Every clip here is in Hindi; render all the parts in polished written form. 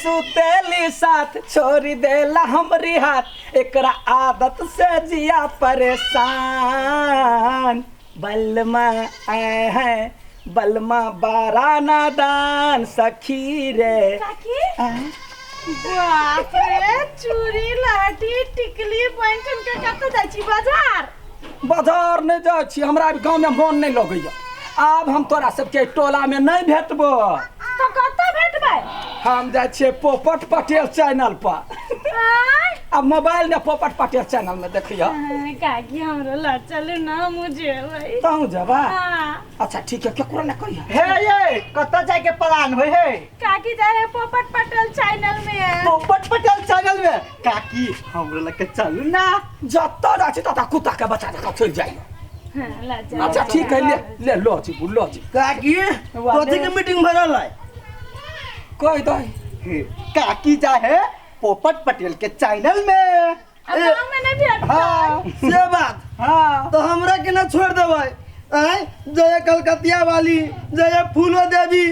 सुतेली साथ छोड़ देला हमरी हाथ एकरा आदत से जिया परेशान बलमा आए हैं बलमा बारा नादान सखी रे बाप रे चूड़ी लाठी टिकली पैंटन के कत जाइ छी बाजार बाजार नहीं जाइ छी हमरा गांव में मोन नहीं लगैया अब हम तोरा सबके टोला में नहीं भेटबो तो कत भेटबै हम जाइ छियै पोपट पटेल चैनल पर अब मोबाइल में पोपट पटेल चैनल में देखियो काकी हमरो ला चलू ना मुझे भाई तू जबा हां अच्छा ठीक है केकरो न कहिया हे ये कत जाए के प्लान होय है काकी जाए पोपट पटेल चैनल में पोपट पटेल चैनल में काकी हमरो लगे चलू ना जत्ता जाछि तता कुत्ता के बच्चा जका चल जाइयो ला चल अच्छा ठीक है ले लो जी काकी कथि के मीटिंग भरल है कोई दई काकी जाए पोपट पटेल के चैनल में गांव में नहीं भेटबै हाँ से बात हाँ तो हमरा के ना छोड़ देबै जय कलकतिया वाली जय फूलो देवी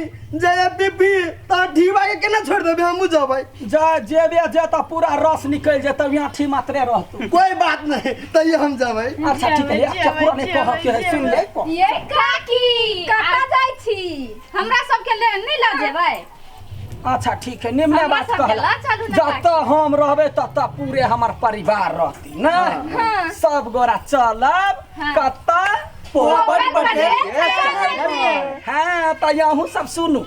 जय पीपी तो ढीवा के ना छोड़ देबै हमहू जबै जेबे जे त पूरा रस निकल जेतौ यहाँ ठी मात्रे रहतौ कोई बात नहीं तैयो हम जबै अच्छा ठीक है केकरो नहीं कह के सुन ले ये काकी कता जाइ छी हमरा सब के ले नहीं ला जेबै अच्छा ठीक है निम्न हमरा बात सबके कहला ला चलू ना जत हम रहबे तत पूरे हमर परिवार रहती ना सब गोरा चलब कत्ता पोपट पटेल के चैनल में हां त यहू सब सुनू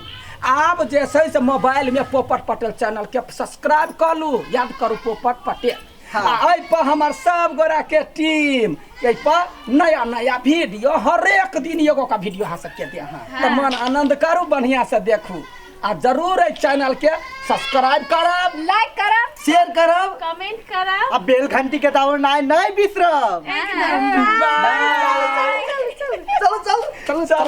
आप जैसे से मोबाइल में पोपट पटेल चैनल के सब्सक्राइब कर लू याद करू पोपट पटेल आई पर हमार सब गोरा के टीम यही पर नया नया वीडियो हर एक दिन एगो का वीडियो आ सकते दे तो मन आनंद करू बढ़िया से देखू आ जरूर इस चैनल के सब्सक्राइब करब लाइक करब शेयर करब कमेंट करब अब बेल घंटी के दावर नहीं बिसरब चलो चलो चलो चलो